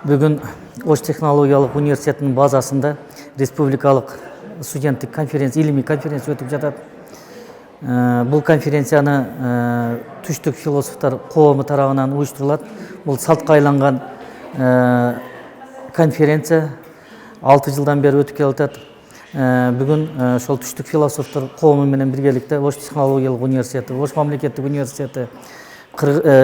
Бүгін Ош технологиялық университетінің базасында республикалық студенттік конференция, илimi конференция өтіп жатады. Бұл конференцияны түштік философтар қоғамы тарағынан ұйыштырылады. Бұл салтқа айланған конференция 6 жылдан бері өтіп келе жатады. Бүгін сол түштік философтар қоғамымен біргелікте Ош технологиялық университеті, Ош мемлекеттік университеті,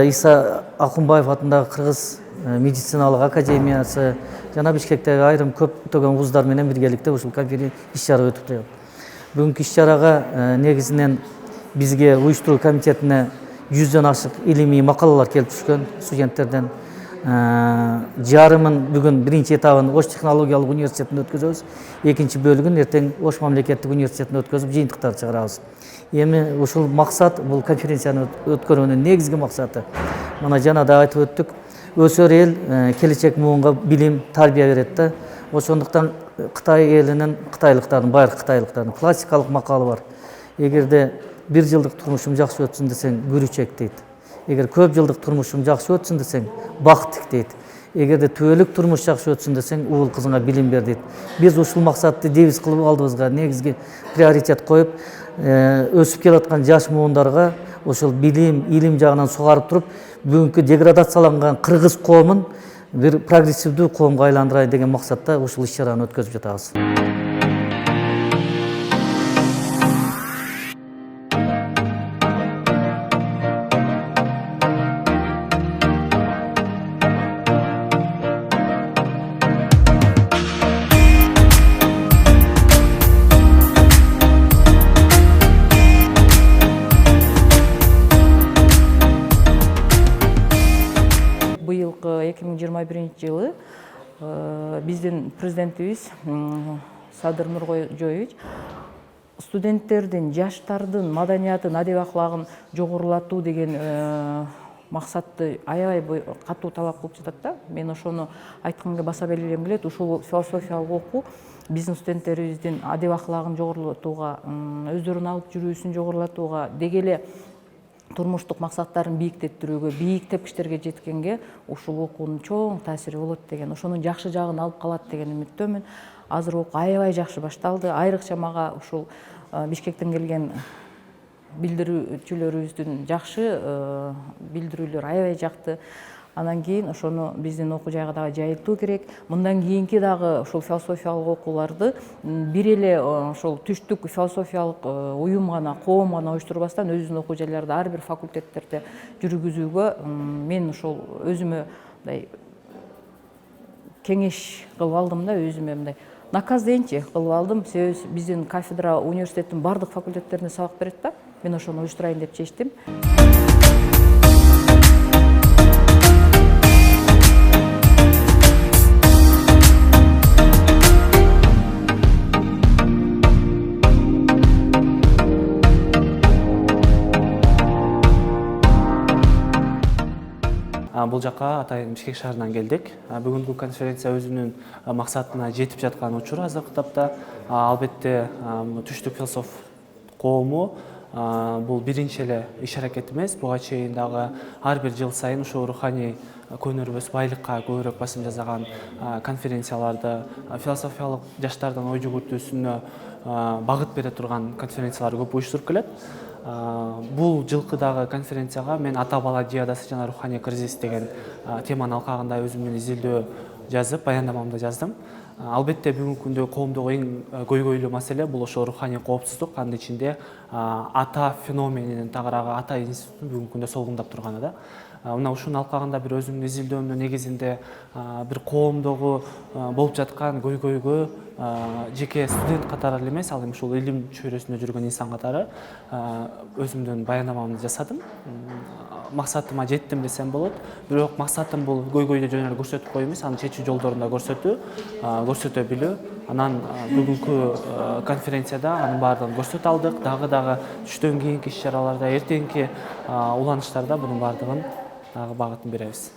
Иса Ақымбаев атындағы Қырғыз медициналық академиясы, жана Бишкектегі айрым көптөгөн вуздарменен біргелікте ушул конференция иш-чара өтүп жатат. Бүгүнкү иш-чарага негизинен бизге уюштуруу комитетине 100дөн ашык илимий макалалар келип түшкөн студенттерден. Жарымын бүгүн биринчи этабын Ош технологиялык университетинде өткөзөбүз. Экинчи бөлүгүн эртең Ош мамлекеттик университетинде өткөзүп жыйынтыктарды чыгарабыз. Эми ушул максат, бул конференцияны өткөрүүнүн негизги максаты, мына жана да айтып өттүк, өсөр эл келечек муунга билим, тарбия берет да. Ошондуктан Кытай элинин, кытайлыктардын, байыркы кытайлыктардын классикалык макалы бар. Эгерде бир жылдык турмушум жакшы өтсүн десең, күрүчек дейт. Эгер көп жылдык турмушум жакшы өтсүн десең, бак тик дейт. Эгерде түбөлүк турмуш жакшы өтсүн десең, уул кызыңа билим бер дейт. Биз ушул максатты девиз кылып алдыбызга, негизги приоритет коюп, өсүп келаткан жаш муундарга ошол билим, илим жагынан сугарып туруп, бүгүнкү деградацияланган кыргыз коомун бир прогрессивдүү коомго айландырайын деген максатта ушул иш-чараны өткөзүп жатабыз. Быйылкы 2021 жылы биздин президентибиз Садыр Нуркожоевич студенттердин, жаштардын маданиятын, адеп аклагын жогорулатуу деген максатты аябай катуу талап кылып жатат да. Мен ошону айтканга баса белгилегим келет. Ушул философиялык окуу биздин студенттерибиздин адеп аклагын жогорулатууга, өздөрүнүн алып жүрүүсүн жогорулатууга, деги эле турмуштук максаттарын бийиктетүүгө, бийик тепкичтерге жеткенге ушул окуунун чоң таасири болот деген, ошонун жакшы жагын алып калат деген үмүттөмүн. Азыр окуу аябай жакшы башталды. Айрыкча мага ушул Бишкектен келген билдирүүчүлөрүбүздүн жакшы билдирүүлөрү аябай жакты. Анан кийин ошону биздин окуу жайга дагы жайылтуу керек. Мындан кийинки дагы ушул философиялык окууларды бир эле ошол түштүк философиялык уюм гана, коом гана уюштурбастан өзүнүн окуу жайларда ар бир факультеттерде жүргүзүүгө мен ошол өзүмө мындай кеңеш кылып алдым да, өзүмө мындай наказ дейинчи кылып алдым. Себеби биздин кафедра университеттин бардык факультеттерине сабак берет да. Мен ошону уюштурайын деп чечтим. Бул жака атайын Бишкек шаарынан келдик. Бүгүнкү конференция өзүнүн максатына жетип жаткан учур азыркы тапта. Албетте түштүк философ коому бул биринчи эле иш-аракет эмес. Буга чейин дагы ар бир жыл сайын ушул руханий көнөрбөс байлыкка көбүрөөк басым жасаган конференцияларды, философиялык жаштардын ой жүгүртүүсүнө багыт бере турган конференциялар көп уюштуруп келет. Бул жылкыдагы конференцияга мен ата бала диадасы жана руханий кризис деген теманын алкагында өзүмдүн изилдөө жазып, баяндамамды жаздым. Албетте бүгүнкү күндө коомдогу эң көйгөйлүү маселе бул ошо руханий коопсуздук, анын ичинде ата феноменинин тагыраагы, ата институтун бүгүнкү күндө солгундап турганы да. Мына ушунун алкагында бир өзүмдүн изилдөөмдүн негизинде бир коомдогу болуп жаткан көйгөйгө жеке студент катары эле эмес, ал эми ушул илим чөйрөсүндө жүргөн инсан катары өзүмдүн баяндамамды жасадым. Максатыма жеттим десем болот. Бирок максатым бул көйгөйдү жөн эле көрсөтүп коюу эмес, аны чечүү жолдорун да көрсөтө билүү. Анан бүгүнкү конференцияда анын баардыгын көрсөтө алдык. Дагы түштөн кийинки иш-чараларда, эртеңки уланыштарда бунун баардыгын дагы багытын беребиз.